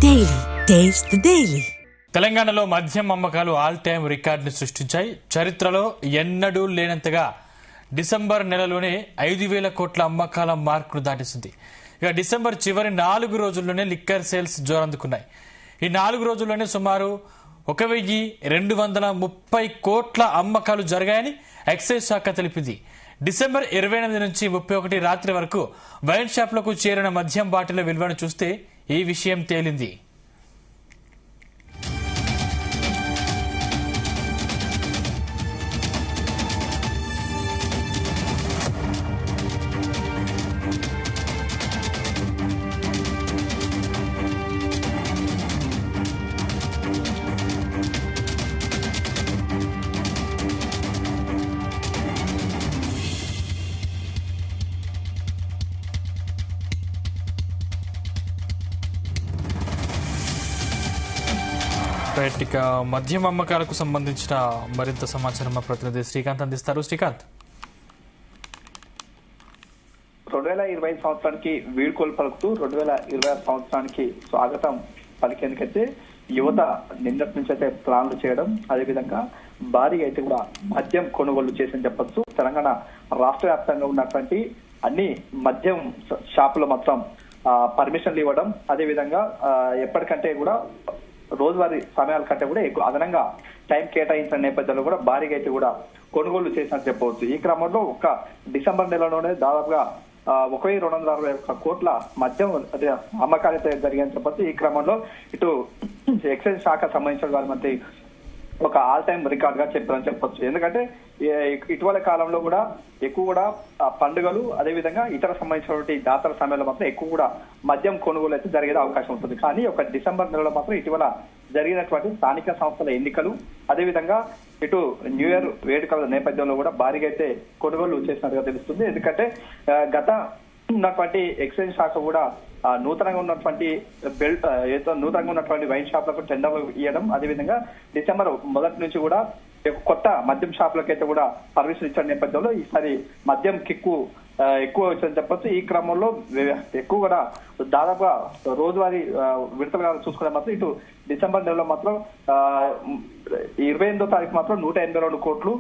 Daily taste the daily. తెలంగాణలో మద్యం అమ్మకాలు ఆల్ టైమ్ రికార్డును సృష్టించాయి. చరిత్రలో ఎన్నడూ లేనంతగా డిసెంబర్ నెలలోనే 5,000 కోట్ల అమ్మకాల మార్కును దాటేసింది. ఇక డిసెంబర్ చివరి 4 రోజుల్లోనే లిక్కర్ సేల్స్ జోరందుకున్నాయి. ఈ 4 రోజుల్లోనే సుమారు 1,230 కోట్ల అమ్మకాలు జరిగాయని ఎక్సైజ్ శాఖ తెలిపింది. డిసెంబర్ 28 నుంచి 31 రాత్రి వరకు వైన్ షాప్లకు చేరిన మద్యం బాటిళ్ల విలువను చూస్తే ఈ విషయం తేలింది. ఇక మద్యం అమ్మకాలకు సంబంధించిన మరింత సమాచారం మా ప్రతినిధి శ్రీకాంత్ అందిస్తారు. శ్రీకాంత్, 2020 సంవత్సరానికి వీడ్కోలు పలుకుతూ 2026 సంవత్సరానికి స్వాగతం పలికేందుకైతే యువత నిన్నటి నుంచి అయితే ప్లాన్లు చేయడం, అదేవిధంగా భారీగా అయితే కూడా మద్యం కొనుగోలు చేసని చెప్పొచ్చు. తెలంగాణ రాష్ట్ర వ్యాప్తంగా ఉన్నటువంటి అన్ని మద్యం షాపులు మాత్రం పర్మిషన్లు ఇవ్వడం, అదేవిధంగా ఎప్పటికంటే కూడా రోజువారీ సమయాల కంటే కూడా ఎక్కువ అదనంగా టైం కేటాయించిన నేపథ్యంలో కూడా భారీగా అయితే కూడా కొనుగోలు చేసినట్టు చెప్పవచ్చు. ఈ క్రమంలో ఒక డిసెంబర్ నెలలోనే దాదాపుగా 1,261 కోట్ల మద్యం అమ్మకాలు అయితే జరిగాయని చెప్పొచ్చు. ఈ క్రమంలో ఇటు ఎక్సైజ్ శాఖ సంబంధించిన వారి మంత్రి ఒక ఆల్ టైమ్ రికార్డ్ గా చెప్పారని చెప్పొచ్చు. ఎందుకంటే ఇటీవల కాలంలో కూడా ఎక్కువ కూడా పండుగలు, అదేవిధంగా ఇతర సంబంధించినటువంటి జాతర సమయంలో మాత్రం ఎక్కువ కూడా మద్యం కొనుగోలు అయితే జరిగే అవకాశం ఉంటుంది. కానీ ఒక డిసెంబర్ నెలలో మాత్రం ఇటీవల జరిగినటువంటి స్థానిక సంస్థల ఎన్నికలు, అదేవిధంగా ఇటు న్యూ ఇయర్ వేడుకల నేపథ్యంలో కూడా భారీగా అయితే కొనుగోలు చేసినట్టుగా తెలుస్తుంది. ఎందుకంటే గత ఉన్నటువంటి ఎక్సైజ్ శాఖ కూడా నూతనంగా ఉన్నటువంటి వైన్ షాప్లకు టెండర్లు ఇవ్వడం, అదేవిధంగా డిసెంబర్ మొదటి నుంచి కూడా కొత్త మద్యం షాపులకు అయితే కూడా పర్మిషన్ ఇచ్చిన నేపథ్యంలో ఈసారి మద్యం కిక్కు ఎక్కువ వచ్చిందని చెప్పొచ్చు. ఈ క్రమంలో ఎక్కువ కూడా దాదాపుగా రోజువారీ విడతలుగా చూసుకునే మాత్రం ఇటు డిసెంబర్ నెలలో మాత్రం 28వ తారీఖు మాత్రం 182 కోట్లు,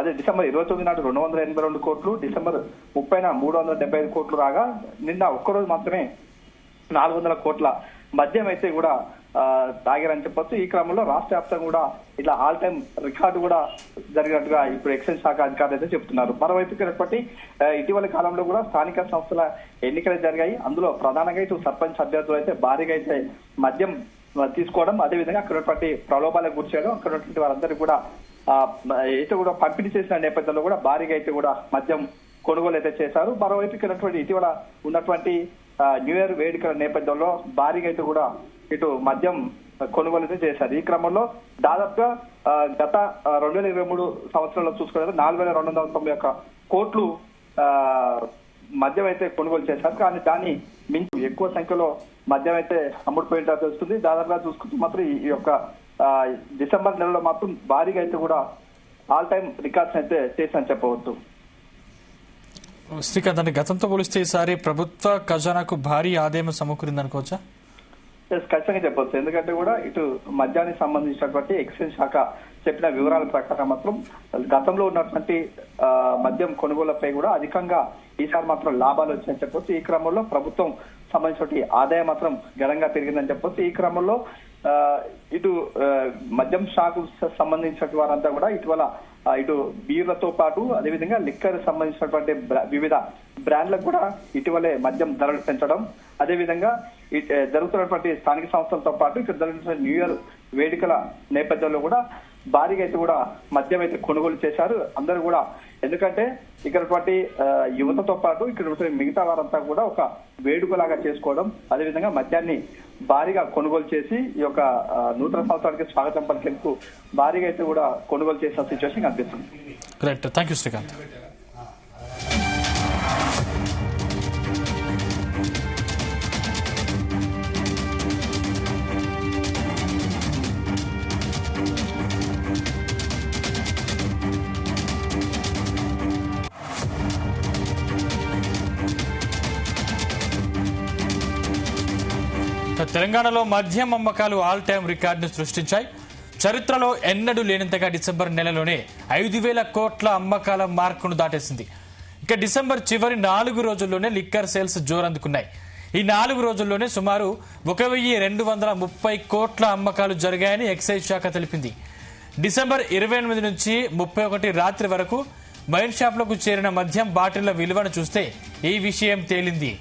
అదే డిసెంబర్ 29 నాడు 282 కోట్లు, డిసెంబర్ 30న 375 కోట్లు రాగా నిన్న ఒక్కరోజు మాత్రమే 400 కోట్ల మద్యం అయితే కూడా తాగారని చెప్పొచ్చు. ఈ క్రమంలో రాష్ట్ర వ్యాప్తంగా కూడా ఇట్లా ఆల్ టైమ్ రికార్డు కూడా జరిగినట్టుగా ఇప్పుడు ఎక్సైజ్ శాఖ అధికారులు అయితే చెప్తున్నారు. మరోవైపు ఇటీవల కాలంలో కూడా స్థానిక సంస్థల ఎన్నికలు జరిగాయి. అందులో ప్రధానంగా ఇటు సర్పంచ్ అభ్యర్థులు అయితే భారీగా అయితే మద్యం తీసుకోవడం, అదేవిధంగా అక్కడ ప్రలోభాలకు గురి చేయడం, అక్కడ వారందరికీ కూడా అయితే కూడా పంపిణీ చేసిన నేపథ్యంలో కూడా భారీగా అయితే కూడా మద్యం కొనుగోలు అయితే చేశారు. మరోవైపు ఇటీవల ఉన్నటువంటి న్యూ ఇయర్ వేడుకల నేపథ్యంలో భారీగా అయితే కూడా ఇటు మద్యం కొనుగోలు అయితే చేశారు. ఈ క్రమంలో దాదాపుగా గత 2023 సంవత్సరంలో చూసుకునే 4,291 కోట్లు మద్యం అయితే కొనుగోలు చేశారు. కానీ దాన్ని మించి ఎక్కువ సంఖ్యలో మద్యం అయితే అమ్ముడుపోయినట్టు తెలుస్తుంది. దాదాపుగా చూసుకుంటే మాత్రం ఈ యొక్క డిసెంబర్ నెలలో మాత్రం భారీగా అయితే కూడా ఆల్ టైమ్ రికార్డ్స్ అయితే చేశారని చెప్పవచ్చు. శ్రీకాంత్, అంటే గతంతో పోలిస్తే ఈసారి ప్రభుత్వ ఖజానాకు భారీ ఆదాయం సమకూరింది అనుకోవచ్చా? ఖచ్చితంగా చెప్పొచ్చు. ఎందుకంటే కూడా ఇటు మద్యానికి సంబంధించినటువంటి ఎక్సైజ్ శాఖ చెప్పిన వివరాల ప్రకారం మాత్రం గతంలో ఉన్నటువంటి మద్యం కొనుగోళ్లపై కూడా అధికంగా ఈసారి మాత్రం లాభాలు వచ్చాయని చెప్పొచ్చు. ఈ క్రమంలో ప్రభుత్వం సంబంధించినటువంటి ఆదాయం మాత్రం గణంగా పెరిగిందని చెప్పొచ్చు. ఈ క్రమంలో ఇటు మద్యం షాకు సంబంధించిన వారంతా కూడా ఇటు బీర్లతో పాటు అదేవిధంగా లిక్కర్ సంబంధించినటువంటి వివిధ బ్రాండ్లకు కూడా ఇటీవలే మద్యం ధరలు పెంచడం, అదేవిధంగా జరుగుతున్నటువంటి స్థానిక సంస్థలతో పాటు ఇక్కడ జరుగుతున్న న్యూ ఇయర్ వేడుకల నేపథ్యంలో కూడా భారీగా అయితే కూడా మద్యం అయితే కొనుగోలు చేశారు అందరూ కూడా. ఎందుకంటే ఇక్కడ యువతతో పాటు ఇక్కడ మిగతా వారంతా కూడా ఒక వేడుకలాగా చేసుకోవడం, అదేవిధంగా మద్యాన్ని భారీగా కొనుగోలు చేసి ఈ యొక్క నూతన సంవత్సరానికి స్వాగతం పలికేందుకు భారీగా అయితే కూడా కొనుగోలు చేసిన సిచ్యువేషన్ కనిపిస్తుంది. Correct, thank you Srikanth. తెలంగాణలో మద్యం అమ్మకాలు ఆల్ టైమ్ రికార్డును సృష్టించాయి. చరిత్రలో ఎన్నడూ లేనంతగా డిసెంబర్ నెలలోనే 5,000 కోట్ల అమ్మకాల మార్కును దాటేసింది. ఇక డిసెంబర్ చివరి 4 రోజుల్లోనే లిక్కర్ సేల్స్ జోరందుకున్నాయి. ఈ 4 రోజుల్లోనే సుమారు 1,230 కోట్ల అమ్మకాలు జరిగాయని ఎక్సైజ్ శాఖ తెలిపింది. డిసెంబర్ 28 నుంచి 31 రాత్రి వరకు వైన్ షాప్లకు చేరిన మద్యం బాటిళ్ల విలువను చూస్తే ఈ విషయం తేలింది.